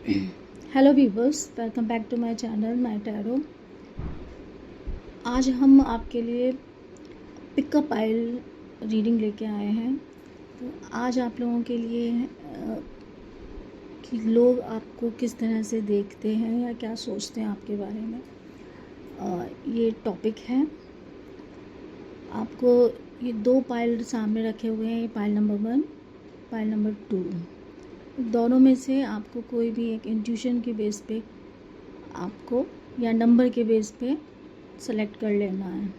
Hello viewers, welcome back to my channel my tarot. आज हम आपके लिए पिकअप आइल रीडिंग लेके आए हैं। तो आज आप लोगों के लिए कि लोग आपको किस तरह से देखते हैं या क्या सोचते हैं आपके बारे में, ये टॉपिक है। आपको ये दो पाइल सामने रखे हुए हैं, ये पाइल नंबर 1, पाइल नंबर 2। दोनों में से आपको कोई भी एक इंट्यूशन के बेस पे आपको या नंबर के बेस पे सेलेक्ट कर लेना है।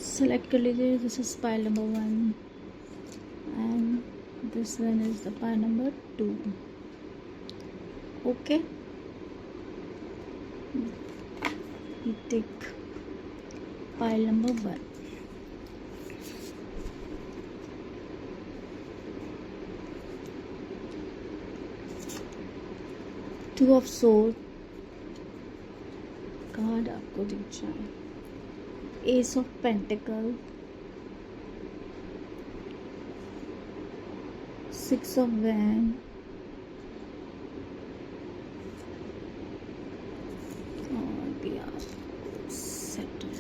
सेलेक्ट कर लीजिए। This is pile number 1 and this one is the pile number 2। Okay, tick pile number 1। Two of sword card आपको दिख जाए, ace of pentacle, 6 of wand और भी आप settle.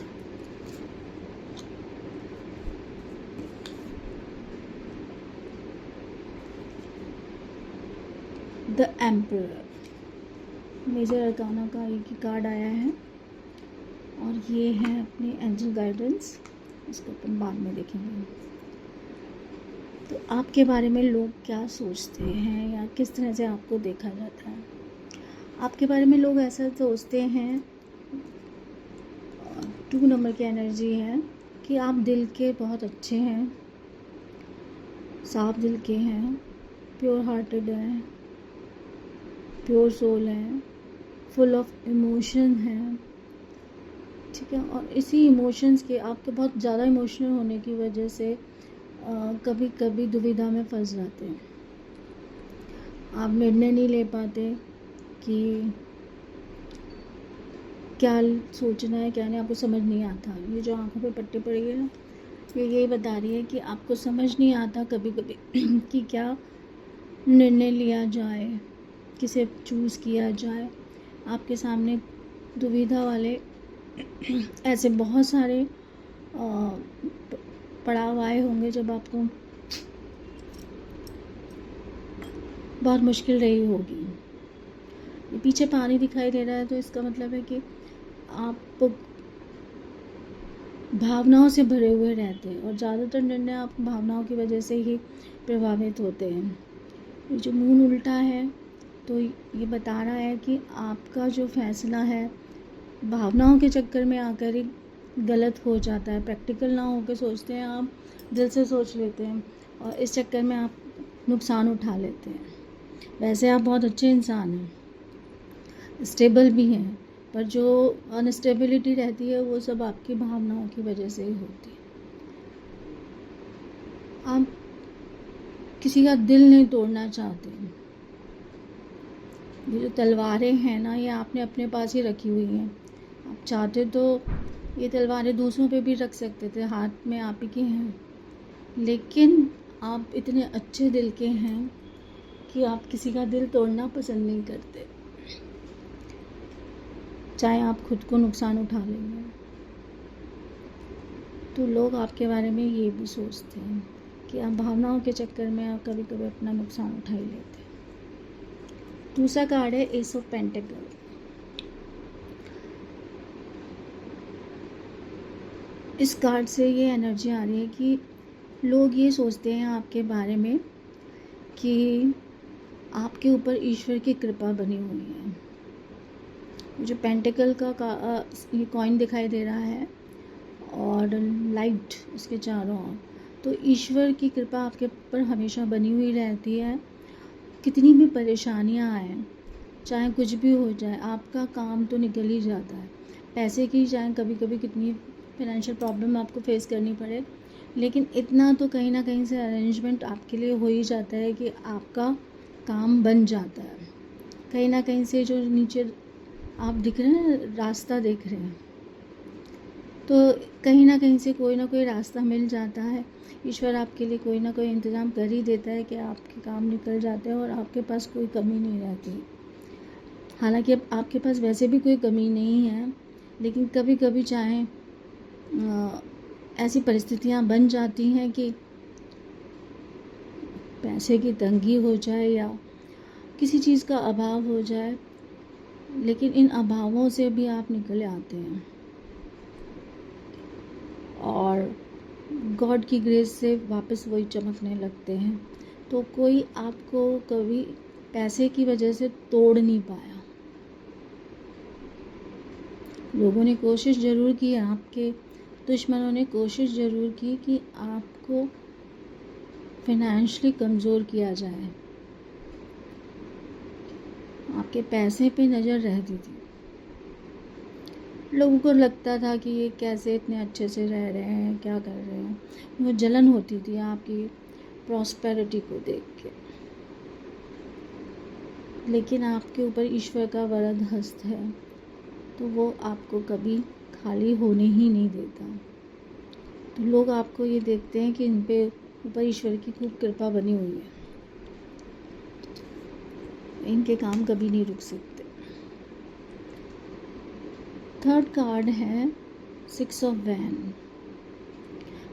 The emperor, major arcana का एक ही कार्ड आया है और ये है अपनी एंजल गाइडेंस। इसको अपन बाद में देखेंगे। तो आपके बारे में लोग क्या सोचते हैं या किस तरह से आपको देखा जाता है। आपके बारे में लोग ऐसा सोचते हैं, 2 नंबर की एनर्जी है कि आप दिल के बहुत अच्छे हैं, साफ दिल के हैं, प्योर हार्टेड हैं, प्योर सोल हैं, फुल ऑफ इमोशन है, ठीक है। और इसी इमोशंस के आपके बहुत ज़्यादा इमोशनल होने की वजह से कभी कभी दुविधा में फंस जाते हैं। आप निर्णय नहीं ले पाते कि क्या सोचना है क्या नहीं, आपको समझ नहीं आता। ये जो आंखों पे पट्टी पड़ी है ना, ये यही बता रही है कि आपको समझ नहीं आता कभी कभी कि क्या निर्णय लिया जाए, किसे चूज़ किया जाए। आपके सामने दुविधा वाले ऐसे बहुत सारे पड़ाव आए होंगे जब आपको बहुत मुश्किल रही होगी। ये पीछे पानी दिखाई दे रहा है, तो इसका मतलब है कि आप भावनाओं से भरे हुए रहते हैं और ज़्यादातर निर्णय आप भावनाओं की वजह से ही प्रभावित होते हैं। ये जो मून उल्टा है तो ये बता रहा है कि आपका जो फैसला है भावनाओं के चक्कर में आकर ही गलत हो जाता है। प्रैक्टिकल ना होकर सोचते हैं आप, दिल से सोच लेते हैं और इस चक्कर में आप नुकसान उठा लेते हैं। वैसे आप बहुत अच्छे इंसान हैं, स्टेबल भी हैं, पर जो अनस्टेबिलिटी रहती है वो सब आपकी भावनाओं की वजह से ही होती है। आप किसी का दिल नहीं तोड़ना चाहते। ये जो तलवारें हैं ना, ये आपने अपने पास ही रखी हुई हैं। आप चाहते तो ये तलवारें दूसरों पे भी रख सकते थे, हाथ में आप ही के हैं, लेकिन आप इतने अच्छे दिल के हैं कि आप किसी का दिल तोड़ना पसंद नहीं करते, चाहे आप खुद को नुकसान उठा लेंगे। तो लोग आपके बारे में ये भी सोचते हैं कि आप भावनाओं के चक्कर में आप कभी कभी अपना नुकसान उठा ही लेते हैं। दूसरा कार्ड है एस ऑफ पेंटिकल। इस कार्ड से ये एनर्जी आ रही है कि लोग ये सोचते हैं आपके बारे में कि आपके ऊपर ईश्वर की कृपा बनी हुई है। जो पेंटिकल का ये कॉइन दिखाई दे रहा है और लाइट उसके चारों ओर, तो ईश्वर की कृपा आपके ऊपर हमेशा बनी हुई रहती है। कितनी भी परेशानियां आए, चाहे कुछ भी हो जाए, आपका काम तो निकल ही जाता है। पैसे की चाहे कभी कभी कितनी फाइनेंशियल प्रॉब्लम आपको फेस करनी पड़े, लेकिन इतना तो कहीं ना कहीं से अरेंजमेंट आपके लिए हो ही जाता है कि आपका काम बन जाता है। कहीं ना कहीं से जो नीचे आप दिख रहे हैं, रास्ता देख रहे हैं, तो कहीं ना कहीं से कोई ना कोई रास्ता मिल जाता है। ईश्वर आपके लिए कोई ना कोई इंतज़ाम कर ही देता है कि आपके काम निकल जाते हैं और आपके पास कोई कमी नहीं रहती। हालांकि अब आपके पास वैसे भी कोई कमी नहीं है, लेकिन कभी कभी चाहे ऐसी परिस्थितियां बन जाती हैं कि पैसे की तंगी हो जाए या किसी चीज़ का अभाव हो जाए, लेकिन इन अभावों से भी आप निकल आते हैं और गॉड की ग्रेस से वापस वही चमकने लगते हैं। तो कोई आपको कभी पैसे की वजह से तोड़ नहीं पाया। लोगों ने कोशिश ज़रूर की, आपके दुश्मनों ने कोशिश ज़रूर की कि आपको फाइनेंशियली कमज़ोर किया जाए। आपके पैसे पे नज़र रहती थी। लोगों को लगता था कि ये कैसे इतने अच्छे से रह रहे हैं, क्या कर रहे हैं। वो जलन होती थी आपकी प्रॉस्पेरिटी को देख के। लेकिन आपके ऊपर ईश्वर का वरद हस्त है, तो वो आपको कभी खाली होने ही नहीं देता। तो लोग आपको ये देखते हैं कि इन पे ऊपर ईश्वर की खूब कृपा बनी हुई है, इनके काम कभी नहीं रुक सकते। थर्ड कार्ड है 6 ऑफ वैन।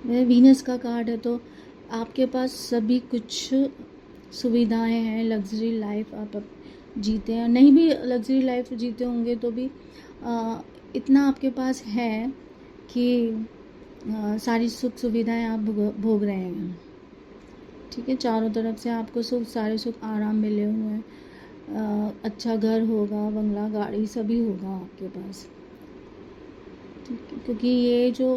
वह वीनस का कार्ड है, तो आपके पास सभी कुछ सुविधाएं हैं, लग्जरी लाइफ आप जीते हैं। नहीं भी लग्जरी लाइफ जीते होंगे तो भी इतना आपके पास है कि सारी सुख सुविधाएं आप भोग रहे हैं। ठीक है, चारों तरफ से आपको सारे सुख आराम मिले हुए हैं। अच्छा घर होगा, बंगला, गाड़ी सभी होगा आपके पास। ठीक है, क्योंकि ये जो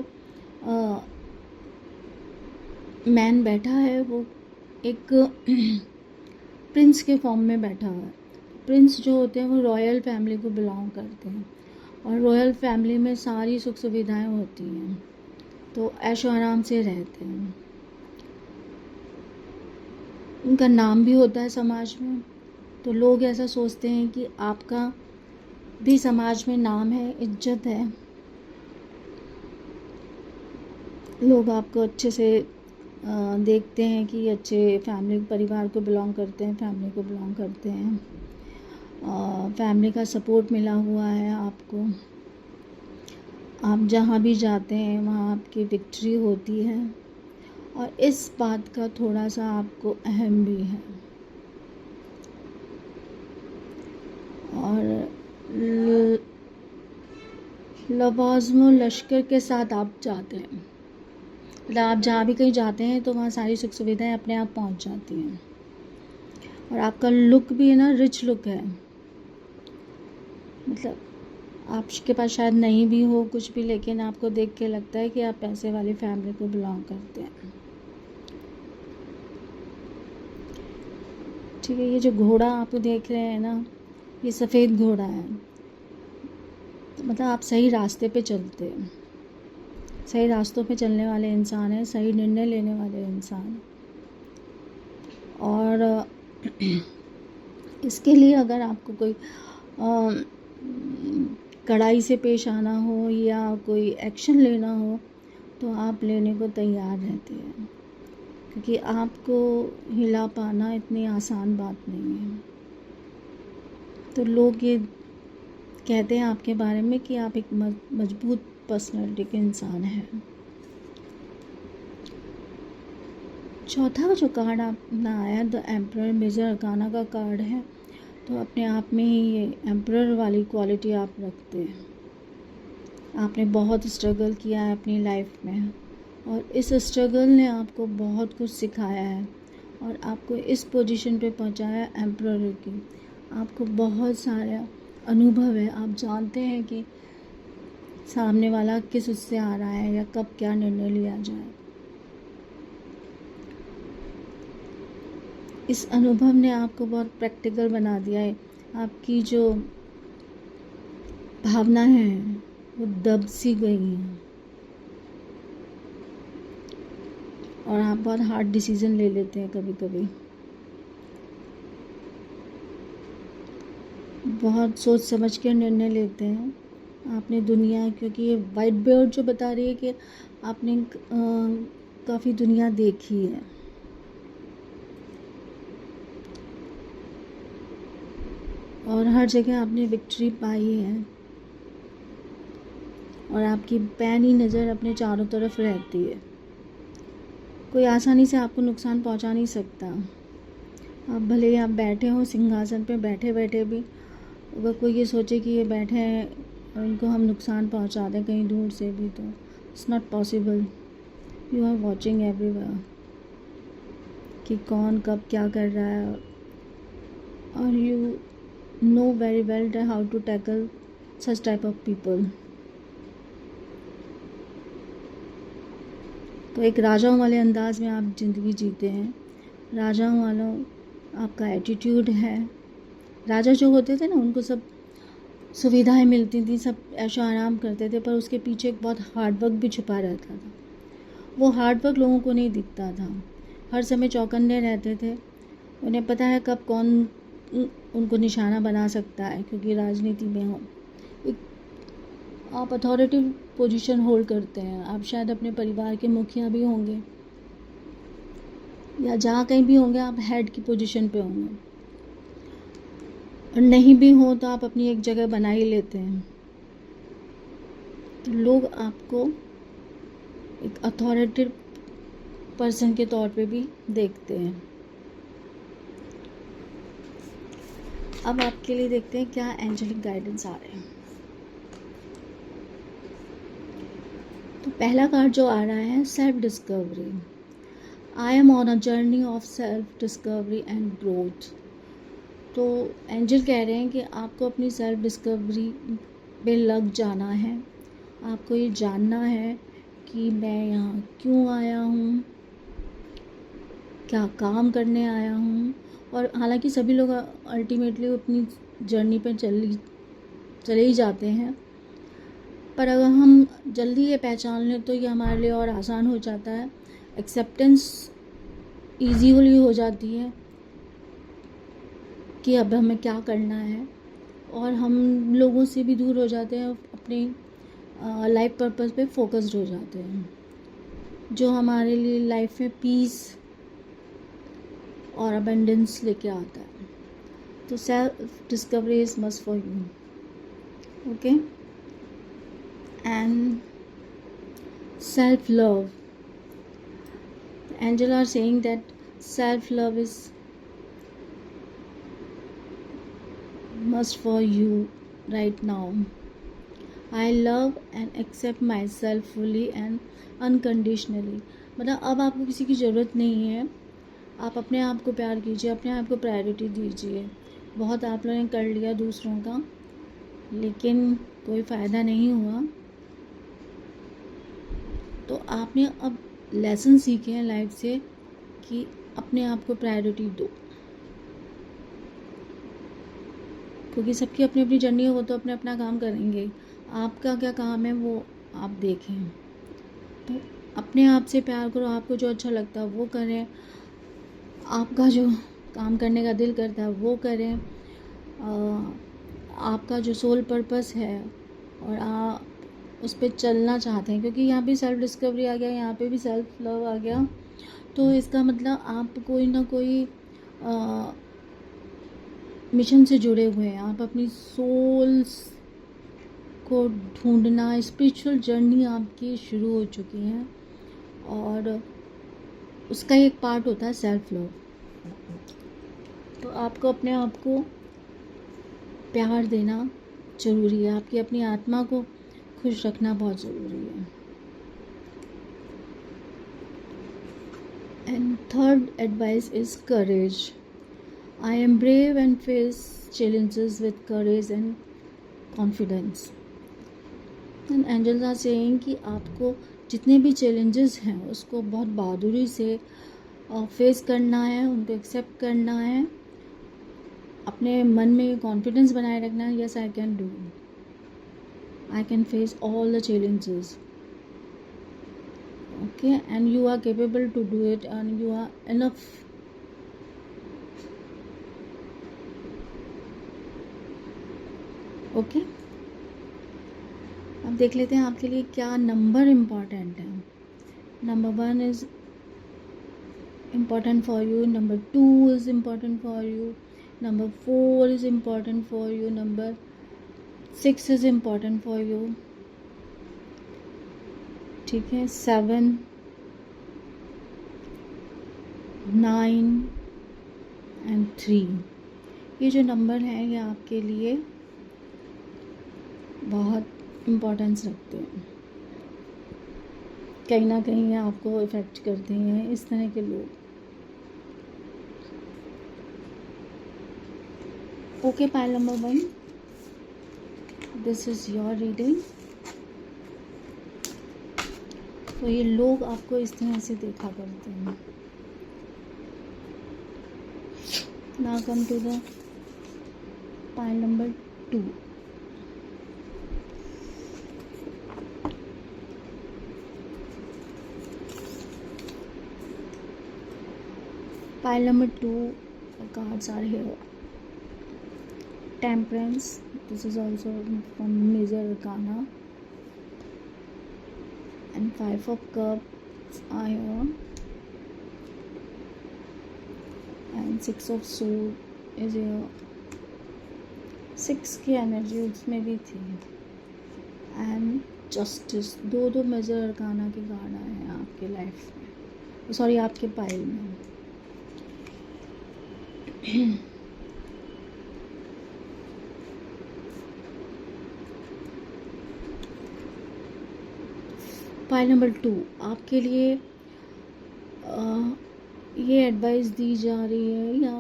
मैन बैठा है वो एक प्रिंस के फॉर्म में बैठा हुआ है। प्रिंस जो होते हैं वो रॉयल फैमिली को बिलोंग करते हैं और रॉयल फैमिली में सारी सुख सुविधाएं होती हैं, तो ऐशो आराम से रहते हैं। उनका नाम भी होता है समाज में, तो लोग ऐसा सोचते हैं कि आपका भी समाज में नाम है, इज्जत है। लोग आपको अच्छे से देखते हैं कि अच्छे फैमिली परिवार को बिलोंग करते हैं, फैमिली को बिलोंग करते हैं। फैमिली का सपोर्ट मिला हुआ है आपको। आप जहाँ भी जाते हैं वहाँ आपकी विक्ट्री होती है और इस बात का थोड़ा सा आपको अहम भी है। और लवाज़्म लश्कर के साथ आप जाते हैं, मतलब आप जहाँ भी कहीं जाते हैं तो वहाँ सारी सुख सुविधाएं अपने आप पहुँच जाती हैं। और आपका लुक भी है ना, रिच लुक है। मतलब आपके पास शायद नहीं भी हो कुछ भी, लेकिन आपको देख के लगता है कि आप पैसे वाली फैमिली को बिलोंग करते हैं। ठीक है, ये जो घोड़ा आप देख रहे हैं ना, ये सफ़ेद घोड़ा है। मतलब आप सही रास्ते पे चलते हैं, सही रास्तों पे चलने वाले इंसान हैं, सही निर्णय लेने वाले इंसान। और इसके लिए अगर आपको कोई कड़ाई से पेश आना हो या कोई एक्शन लेना हो तो आप लेने को तैयार रहते हैं, क्योंकि आपको हिला पाना इतनी आसान बात नहीं है। तो लोग ये कहते हैं आपके बारे में कि आप एक मजबूत पर्सनालिटी के इंसान हैं। चौथा जो कार्ड आपने आया द एम्परर, मेजर अरकाना का कार्ड है, तो अपने आप में ही ये एम्परर वाली क्वालिटी आप रखते हैं। आपने बहुत स्ट्रगल किया है अपनी लाइफ में और इस स्ट्रगल ने आपको बहुत कुछ सिखाया है और आपको इस पोजीशन पे पहुंचाया एम्परर की। आपको बहुत सारा अनुभव है, आप जानते हैं कि सामने वाला किस उससे आ रहा है या कब क्या निर्णय लिया जाए। इस अनुभव ने आपको बहुत प्रैक्टिकल बना दिया है। आपकी जो भावना है वो दब सी गई हैं और आप बहुत हार्ड डिसीजन ले लेते हैं कभी कभी। बहुत सोच समझ के निर्णय लेते हैं आपने दुनिया, क्योंकि ये वाइट बर्ड जो बता रही है कि आपने काफ़ी दुनिया देखी है। और हर जगह आपने विक्ट्री पाई है और आपकी पैनी नज़र अपने चारों तरफ रहती है। कोई आसानी से आपको नुकसान पहुंचा नहीं सकता। अब भले ही आप बैठे हो सिंहासन पे, बैठे बैठे भी अगर कोई ये सोचे कि ये बैठे हैं और इनको हम नुकसान पहुंचा दें कहीं दूर से भी, तो it's not possible. You are watching everywhere कि कौन कब क्या कर रहा है, और you know very well how to tackle such type of people. तो एक राजाओं वाले अंदाज में आप ज़िंदगी जीते हैं। राजाओं वालों आपका एटीट्यूड है। राजा जो होते थे ना, उनको सब सुविधाएं मिलती थी, सब ऐशो आराम करते थे, पर उसके पीछे एक बहुत हार्ड वर्क भी छुपा रहता था। वो हार्ड वर्क लोगों को नहीं दिखता था। हर समय चौकन्ने रहते थे। उन्हें पता है कब कौन उनको निशाना बना सकता है, क्योंकि राजनीति में हो, आप अथॉरिटी पोजीशन होल्ड करते हैं। आप शायद अपने परिवार के मुखिया भी होंगे, या जहाँ कहीं भी होंगे आप हेड की पोजीशन पे होंगे, और नहीं भी हो तो आप अपनी एक जगह बना ही लेते हैं। तो लोग आपको एक अथॉरिटी पर्सन के तौर पे भी देखते हैं। अब आपके लिए देखते हैं क्या एंजेलिक गाइडेंस आ रहे हैं। तो पहला कार्ड जो आ रहा है, self discovery. I am on a journey of self discovery and growth. तो एंजल कह रहे हैं कि आपको अपनी सेल्फ डिस्कवरी पे लग जाना है। आपको ये जानना है कि मैं यहाँ क्यों आया हूँ, क्या काम करने आया हूँ। और हालांकि सभी लोग अल्टीमेटली अपनी जर्नी पर चले ही जाते हैं, पर अगर हम जल्दी ये पहचान लें तो ये हमारे लिए और आसान हो जाता है। एक्सेप्टेंस ईजीली हो जाती है कि अब हमें क्या करना है, और हम लोगों से भी दूर हो जाते हैं, अपने लाइफ पर्पस पे फोकस्ड हो जाते हैं, जो हमारे लिए लाइफ में पीस और अबंडेंस लेके आता है। तो self discovery is must for you, okay. And self love, angel are saying that self love is must for you right now. I love and accept myself fully and unconditionally. मतलब अब आपको किसी की ज़रूरत नहीं है। आप अपने आप को प्यार कीजिए, अपने आप को प्रायोरिटी दीजिए। बहुत आप लोगों ने कर लिया दूसरों का, लेकिन कोई फ़ायदा नहीं हुआ। तो आपने अब लेसन सीखे हैं लाइफ से कि अपने आप को प्रायोरिटी दो, क्योंकि सबकी अपनी अपनी जर्नी है। वो तो अपने अपना काम करेंगे, आपका क्या काम है वो आप देखें। तो अपने आप से प्यार करो, आपको जो अच्छा लगता है वो करें, आपका जो काम करने का दिल करता है वो करें, आपका जो सोल पर्पस है और आप उस पर चलना चाहते हैं, क्योंकि यहाँ भी सेल्फ डिस्कवरी आ गया, यहाँ पे भी सेल्फ लव आ गया। तो इसका मतलब आप कोई ना कोई मिशन से जुड़े हुए हैं। आप अपनी सोल्स को ढूंढना, स्पिरिचुअल जर्नी आपकी शुरू हो चुकी है, और उसका एक पार्ट होता है सेल्फ लव। तो आपको अपने आप को प्यार देना ज़रूरी है, आपकी अपनी आत्मा को खुश रखना बहुत ज़रूरी है। And third advice is courage. I am brave and face challenges with courage and confidence. And angels are saying कि आपको जितने भी चैलेंजेस हैं उसको बहुत बहादुरी से फेस करना है, उनको एक्सेप्ट करना है, अपने मन में कॉन्फिडेंस बनाए रखना है। Yes, I can do, I can face all the challenges, okay, and you are capable to do it, and you are enough. Okay, अब देख लेते हैं आपके लिए क्या नंबर इम्पॉर्टेंट है। Number 1 is important for you, number 2 is important for you, number 4 is important for you, number 6 is important for you, ठीक है। 7, 9 and 3, ये जो नंबर हैं ये आपके लिए बहुत इम्पोर्टेंस रखते हैं, कहीं ना कहीं ये आपको इफ़ेक्ट करते हैं इस तरह के लोग। Okay, pile number 1, this is your reading. तो ये लोग आपको इस तरह से देखा करते हैं। Now come to the pile number 2। Pile number 2, the cards are here. Temperance, this is also from Major Arcana, and 5 of Cups are here, and 6 of Swords is here. 6 की एनर्जी उसमें भी थी, एंड जस्टिस, दो major arcana के card आए हैं आपके life में, सॉरी आपके पाइल में। पाइल नंबर 2, आपके लिए ये एडवाइस दी जा रही है या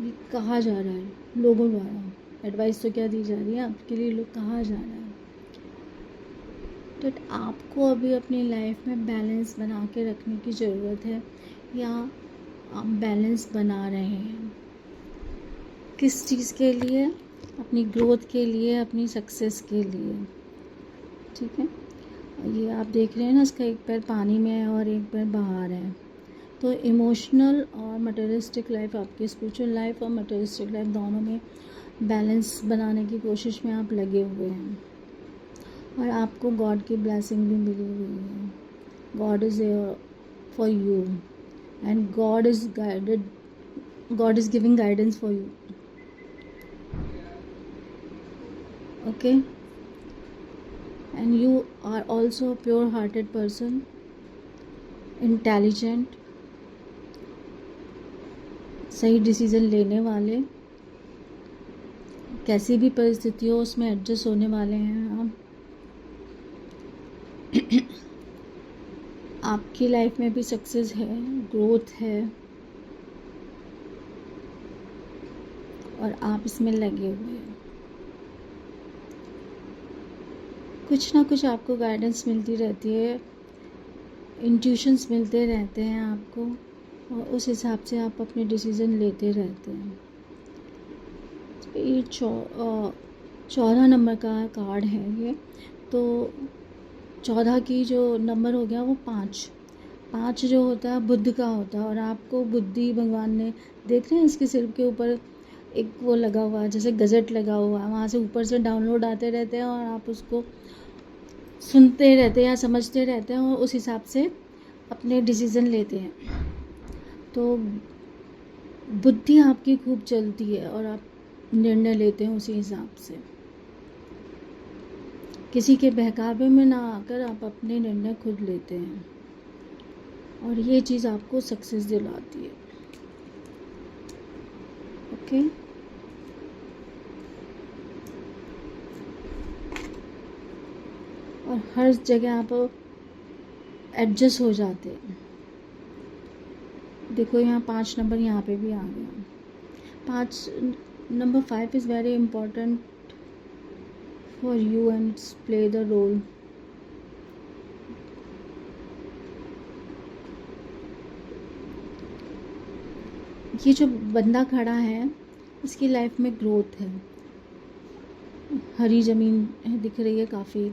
ये कहा जा रहा है लोगों द्वारा। एडवाइस तो क्या दी जा रही है आपके लिए, लोग कहा जा रहा है तो आपको अभी अपनी लाइफ में बैलेंस बना के रखने की ज़रूरत है, या आप बैलेंस बना रहे हैं। किस चीज़ के लिए? अपनी ग्रोथ के लिए, अपनी सक्सेस के लिए, ठीक है। ये आप देख रहे हैं ना, इसका एक पैर पानी में है और एक पैर बाहर है। तो इमोशनल और मटेरियलिस्टिक लाइफ, आपकी स्पिरिचुअल लाइफ और मटेरियलिस्टिक लाइफ दोनों में बैलेंस बनाने की कोशिश में आप लगे हुए हैं, और आपको गॉड की ब्लेसिंग भी मिली हुई है। God is there for you and God is giving guidance for you, okay. And you are also a pure-hearted person, intelligent, सही डिसीज़न लेने वाले, कैसी भी परिस्थिति हो उसमें एडजस्ट होने वाले हैं आप। आपकी लाइफ में भी सक्सेस है, ग्रोथ है, और आप इसमें लगे हुए हैं। कुछ ना कुछ आपको गाइडेंस मिलती रहती है, इंट्यूशंस मिलते रहते हैं आपको, और उस हिसाब से आप अपने डिसीज़न लेते रहते हैं। ये 14 नंबर का कार्ड है ये। तो 14 की जो नंबर हो गया वो 5 जो होता है बुद्ध का होता है, और आपको बुद्धि भगवान ने, देख रहे हैं इसके सिर के ऊपर एक वो लगा हुआ है, जैसे गज़ट लगा हुआ है, वहाँ से ऊपर से डाउनलोड आते रहते हैं और आप उसको सुनते रहते हैं या समझते रहते हैं, और उस हिसाब से अपने डिसीज़न लेते हैं। तो बुद्धि आपकी खूब चलती है और आप निर्णय लेते हैं उसी हिसाब से। किसी के बहकावे में ना आकर आप अपने निर्णय खुद लेते हैं, और ये चीज़ आपको सक्सेस दिलाती है, ओके। और हर जगह आप एडजस्ट हो जाते हैं। देखो यहाँ 5 नंबर यहाँ पे भी आ गया। Number 5 is very important for you and play the role. ये जो बंदा खड़ा है इसकी लाइफ में ग्रोथ है, हरी ज़मीन दिख रही है काफ़ी,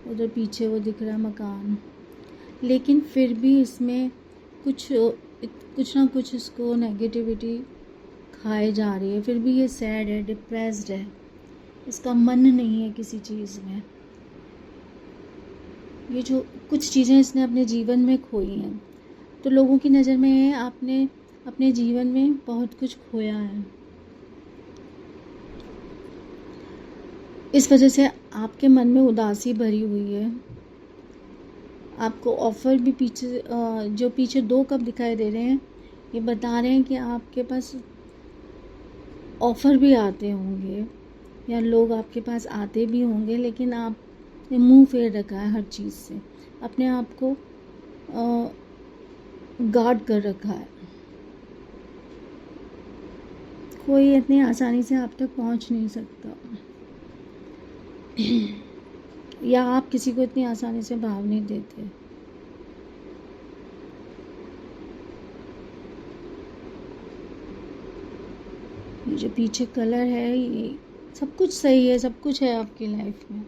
उधर पीछे वो दिख रहा है मकान, लेकिन फिर भी इसमें कुछ ना कुछ इसको नेगेटिविटी खाए जा रही है। फिर भी ये सैड है, डिप्रेस्ड है, इसका मन नहीं है किसी चीज़ में, ये जो कुछ चीज़ें इसने अपने जीवन में खोई हैं, तो लोगों की नज़र में है आपने अपने जीवन में बहुत कुछ खोया है। इस वजह से आपके मन में उदासी भरी हुई है। आपको ऑफ़र भी पीछे जो पीछे 2 कप दिखाई दे रहे हैं, ये बता रहे हैं कि आपके पास ऑफ़र भी आते होंगे या लोग आपके पास आते भी होंगे, लेकिन आपने मुंह फेर रखा है हर चीज़ से, अपने आप को गार्ड कर रखा है। कोई इतनी आसानी से आप तक पहुंच नहीं सकता या आप किसी को इतनी आसानी से भाव नहीं देते। ये जो पीछे कलर है, ये सब कुछ सही है, सब कुछ है आपकी लाइफ में,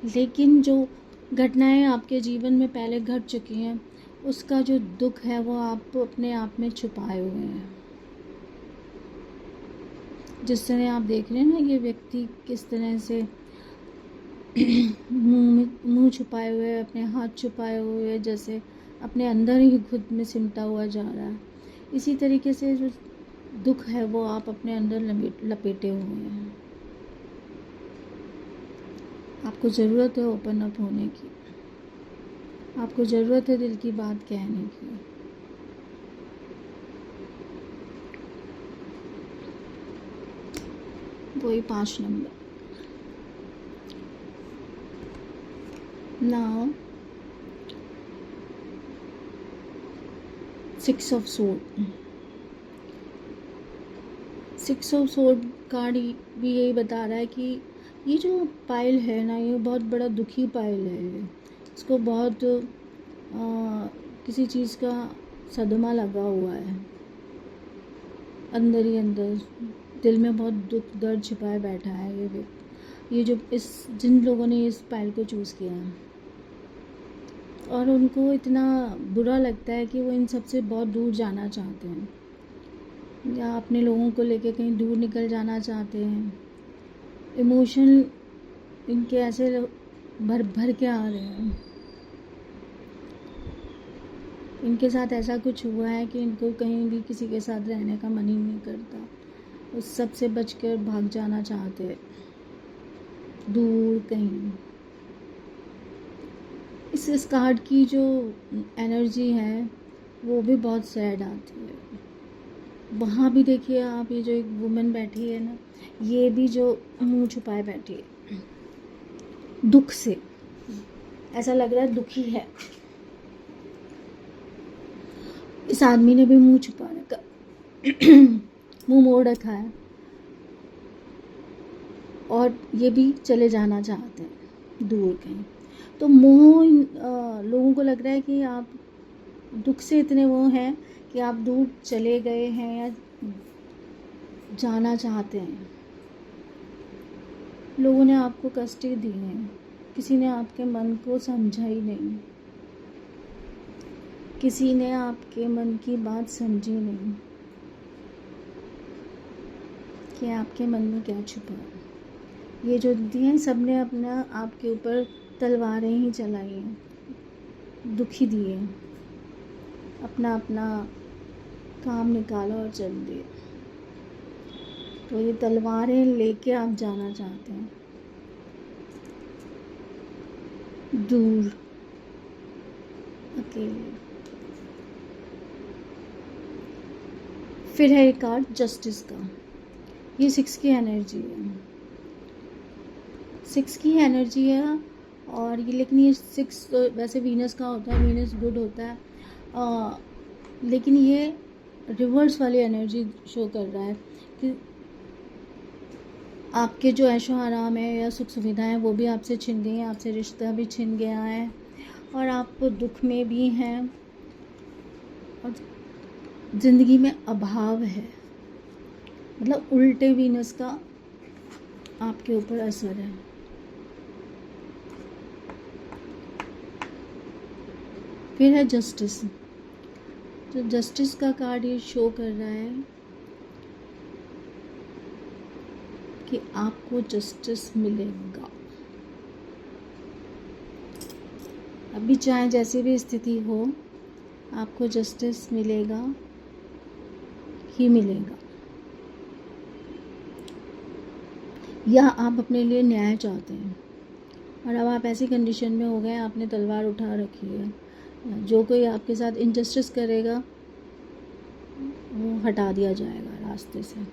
लेकिन जो घटनाएं आपके जीवन में पहले घट चुकी हैं, उसका जो दुख है वो आप अपने आप में छुपाए हुए हैं। जिस तरह आप देख रहे हैं ना, ये व्यक्ति किस तरह से मुंह छुपाए हुए, अपने हाथ छुपाए हुए, जैसे अपने अंदर ही खुद में सिमटा हुआ जा रहा है। इसी तरीके से जो दुख है वो आप अपने अंदर लपेटे हुए हैं। आपको ज़रूरत है ओपन अप होने की, आपको ज़रूरत है दिल की बात कहने की। वही 5 number. Now 6 of sword. 6 of sword card भी यही बता रहा है कि ये जो पाइल है ना, ये बहुत बड़ा दुखी पाइल है। इसको बहुत किसी चीज़ का सदमा लगा हुआ है, अंदर ही अंदर दिल में बहुत दुख दर्द छिपाए बैठा है ये जो जिन लोगों ने इस पाइल को चूज़ किया है, और उनको इतना बुरा लगता है कि वो इन सब से बहुत दूर जाना चाहते हैं या अपने लोगों को लेके कहीं दूर निकल जाना चाहते हैं। इमोशन इनके ऐसे भर भर के आ रहे हैं। इनके साथ ऐसा कुछ हुआ है कि इनको कहीं भी किसी के साथ रहने का मन ही नहीं करता, उस सब से बचकर भाग जाना चाहते हैं दूर कहीं। इस कार्ड की जो एनर्जी है वो भी बहुत सैड आती है। वहाँ भी देखिए आप, ये जो एक वुमेन बैठी है ना, ये भी जो मुंह छुपाए बैठी है दुख से, ऐसा लग रहा है दुखी है। इस आदमी ने भी मुंह छुपा रखा मुंह मोड़ रखा है, और ये भी चले जाना चाहते हैं दूर कहीं। तो लोगों को लग रहा है कि आप दुख से इतने वो हैं कि आप दूर चले गए हैं या जाना चाहते हैं। लोगों ने आपको कष्ट दी है, किसी ने आपके मन को समझा ही नहीं, किसी ने आपके मन की बात समझी नहीं कि आपके मन में क्या छुपा है। ये जो दिए सब ने अपना आपके ऊपर तलवारें ही चलाई हैं, दुखी दिए, अपना अपना काम निकाला और चल दिए। तो ये तलवारें लेके आप जाना चाहते हैं दूर अकेले। फिर है एक कार्ड जस्टिस का। ये 6 की एनर्जी है, 6 की एनर्जी है। और ये लेकिन ये 6 वैसे वीनस का होता है, वीनस गुड होता है, लेकिन ये रिवर्स वाली एनर्जी शो कर रहा है कि आपके जो ऐशो आराम है या सुख सुविधाएं हैं वो भी आपसे छिन गई हैं, आपसे रिश्ता भी छिन गया है, और आप दुख में भी हैं, और ज़िंदगी में अभाव है। मतलब उल्टे वीनस का आपके ऊपर असर है। फिर है जस्टिस। तो जस्टिस का कार्ड ये शो कर रहा है कि आपको जस्टिस मिलेगा। अभी चाहे जैसी भी स्थिति हो, आपको जस्टिस मिलेगा ही मिलेगा। या आप अपने लिए न्याय चाहते हैं और अब आप ऐसी कंडीशन में हो गए, आपने तलवार उठा रखी है। जो कोई आपके साथ इनजस्टिस करेगा वो हटा दिया जाएगा रास्ते से।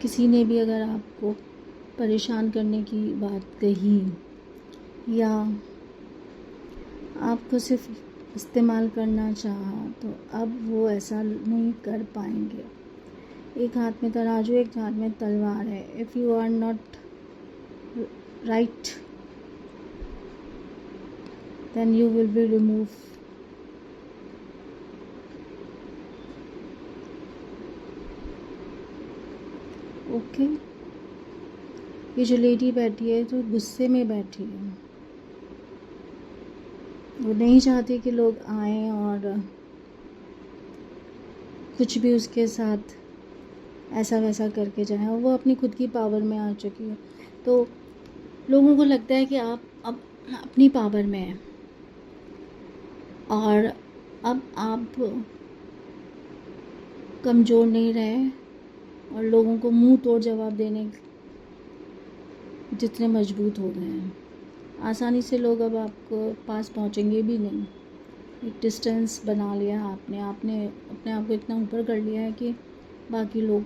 किसी ने भी अगर आपको परेशान करने की बात कही या आपको सिर्फ इस्तेमाल करना चाहा, तो अब वो ऐसा नहीं कर पाएंगे। एक हाथ में तराजू, एक हाथ में तलवार है। If you are not right then you will be remove. Okay, ये जो लेडी बैठी है तो गुस्से में बैठी है। वो नहीं चाहती कि लोग आएं और कुछ भी उसके साथ ऐसा वैसा करके जाएं, और वो अपनी खुद की पावर में आ चुकी है। तो लोगों को लगता है कि आप अब अपनी पावर में हैं और अब आप कमज़ोर नहीं रहे और लोगों को मुंह तोड़ जवाब देने जितने मजबूत हो गए हैं। आसानी से लोग अब आपको पास पहुंचेंगे भी नहीं। एक डिस्टेंस बना लिया आपने अपने आप को इतना ऊपर कर लिया है कि बाकी लोग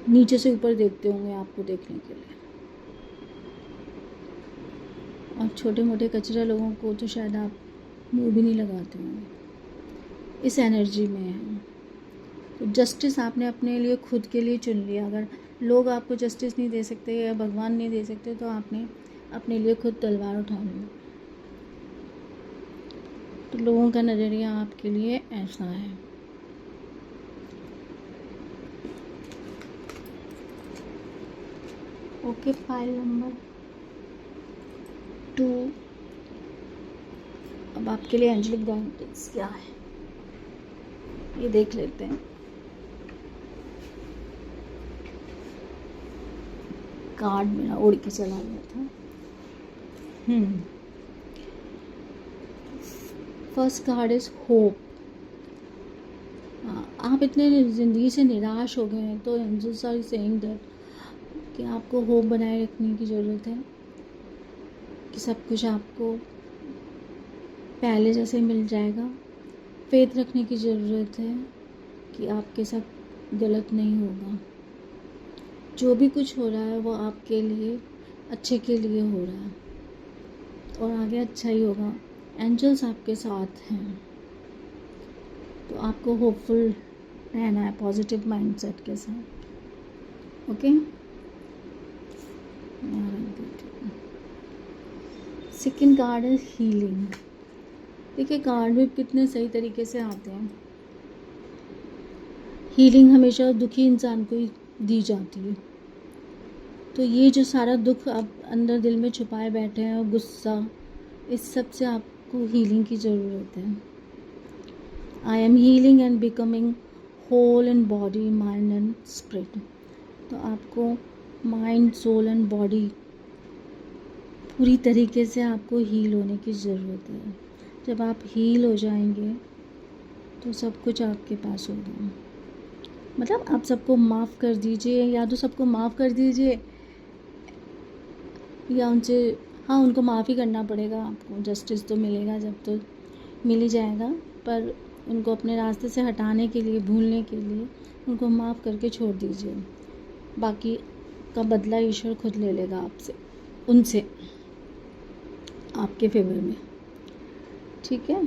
नीचे से ऊपर देखते होंगे आपको देखने के लिए। और छोटे मोटे कचरे लोगों को तो शायद आप मुँह भी नहीं लगाते होंगे। इस एनर्जी में है। तो जस्टिस आपने अपने लिए खुद के लिए चुन लिया। अगर लोग आपको जस्टिस नहीं दे सकते या भगवान नहीं दे सकते, तो आपने अपने लिए खुद तलवार उठा ली। तो लोगों का नज़रिया आपके लिए ऐसा है। Okay, file number 2। अब आपके लिए एंजेलिक गाइडेंस क्या है ये देख लेते हैं। कार्ड मेरा उड़ के चला गया था। First card is hope. आप इतने ज़िंदगी से निराश हो गए हैं, तो एंजल्स आर सेइंग दैट कि आपको होप बनाए रखने की ज़रूरत है कि सब कुछ आपको पहले जैसे मिल जाएगा। फेथ रखने की ज़रूरत है कि आपके साथ गलत नहीं होगा। जो भी कुछ हो रहा है वो आपके लिए अच्छे के लिए हो रहा है और आगे अच्छा ही होगा। एंजल्स आपके साथ हैं, तो आपको होपफुल रहना है, पॉजिटिव माइंडसेट के साथ। ओके, सेकंड कार्ड है हीलिंग। देखिए कार्ड भी कितने सही तरीके से आते हैं। हीलिंग हमेशा दुखी इंसान को ही दी जाती है। तो ये जो सारा दुख आप अंदर दिल में छुपाए बैठे हैं और गुस्सा, इस सब से आपको हीलिंग की ज़रूरत है। I am healing and becoming whole in body, mind and spirit. तो आपको माइंड, सोल एंड बॉडी पूरी तरीके से आपको हील होने की ज़रूरत है। जब आप हील हो जाएंगे तो सब कुछ आपके पास होगा। मतलब आप सबको माफ़ कर दीजिए, या तो सबको माफ़ कर दीजिए या उनसे, हाँ उनको माफ़ ही करना पड़ेगा आपको। जस्टिस तो मिलेगा, जब तो मिल ही जाएगा, पर उनको अपने रास्ते से हटाने के लिए, भूलने के लिए उनको माफ़ करके छोड़ दीजिए। बाकी का बदला ईश्वर खुद ले लेगा आपसे, उनसे, आपके फेवर में। ठीक है,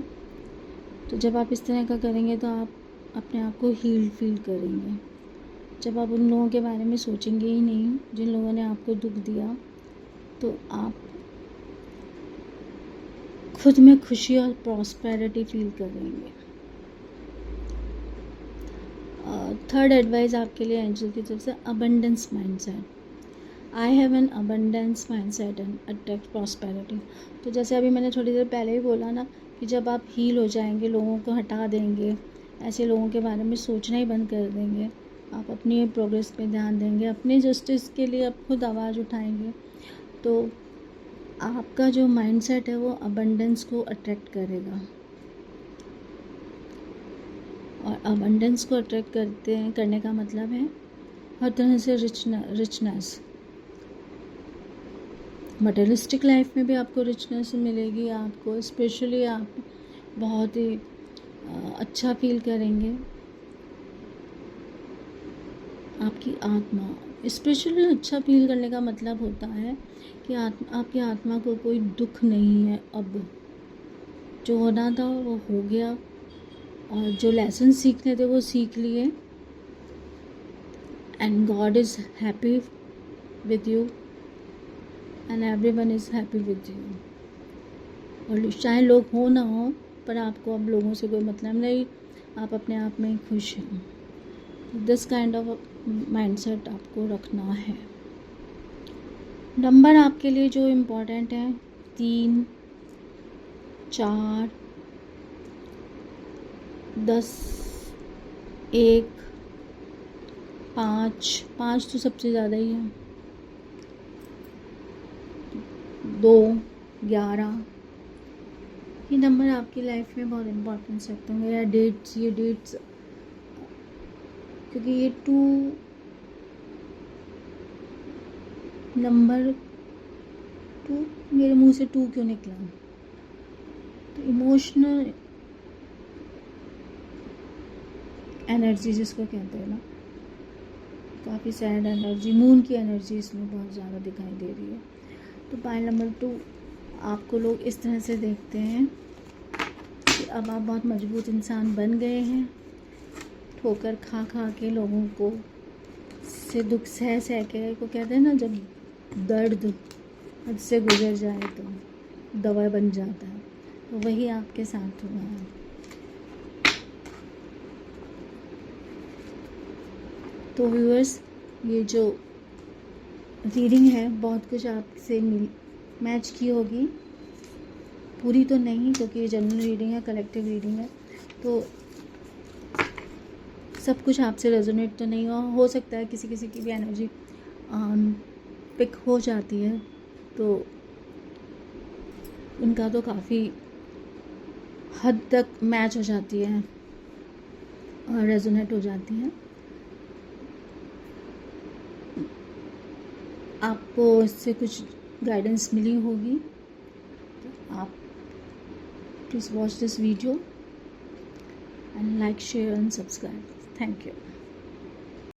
तो जब आप इस तरह का करेंगे तो आप अपने आप को हील फील करेंगे। जब आप उन लोगों के बारे में सोचेंगे ही नहीं जिन लोगों ने आपको दुख दिया, तो आप खुद में खुशी और प्रॉस्पेरिटी फील करेंगे। थर्ड एडवाइस आपके लिए एंजल की तरफ से, abundance mindset. I have an abundance mindset and attract prosperity. तो जैसे अभी मैंने थोड़ी देर पहले ही बोला ना कि जब आप हील हो जाएंगे, लोगों को हटा देंगे, ऐसे लोगों के बारे में सोचना ही बंद कर देंगे, आप अपनी प्रोग्रेस पे ध्यान देंगे, अपने जस्टिस के लिए आप खुद आवाज़ उठाएंगे, तो आपका जो माइंडसेट है वो अबंडेंस को अट्रैक्ट करेगा। और अबंडेंस को अट्रैक्ट करने का मतलब है हर तरह से रिचनेस। मटेरियलिस्टिक लाइफ में भी आपको रिचनेस मिलेगी, आपको स्पेशली आप बहुत ही अच्छा फील करेंगे। आपकी आत्मा स्पेशली अच्छा फील करने का मतलब होता है कि आपकी आत्मा को कोई दुख नहीं है। अब जो होना था वो हो गया, और जो लेसन सीखने थे वो सीख लिए, and God is happy with you and everyone is happy with you. और चाहे लोग हो ना हो, पर आपको अब लोगों से कोई मतलब नहीं, आप अपने आप में खुश हैं। दिस काइंड ऑफ माइंडसेट आपको रखना है। नंबर आपके लिए जो इम्पोर्टेंट है 3, 4, 10, 1, 5 तो सबसे ज़्यादा ही है, 2, 11, ये नंबर आपकी लाइफ में बहुत इम्पोर्टेंस रखते होंगे। या ये डेट्स, क्योंकि ये 2 नंबर 2 मेरे मुंह से 2 क्यों निकला, तो इमोशनल एनर्जी जिसको कहते हैं ना, काफ़ी सैड एनर्जी, मून की एनर्जी इसमें बहुत ज़्यादा दिखाई दे रही है। तो पाइल नंबर 2 आपको लोग इस तरह से देखते हैं कि अब आप बहुत मजबूत इंसान बन गए हैं। ठोकर खा खा के लोगों को से दुख सह के, को कहते हैं ना, जब दर्द हद से गुजर जाए तो दवा बन जाता है, तो वही आपके साथ हुआ है। तो व्यूअर्स, ये जो रीडिंग है बहुत कुछ आपसे मैच की होगी, पूरी तो नहीं क्योंकि ये जनरल रीडिंग है, कलेक्टिव रीडिंग है, तो सब कुछ आपसे रेजोनेट तो नहीं हो सकता है, किसी किसी की भी एनर्जी पिक हो जाती है, तो उनका तो काफ़ी हद तक मैच हो जाती है और रेजोनेट हो जाती है। आपको इससे कुछ गाइडेंस मिली होगी, तो आप please watch this video and like, share and subscribe. Thank you.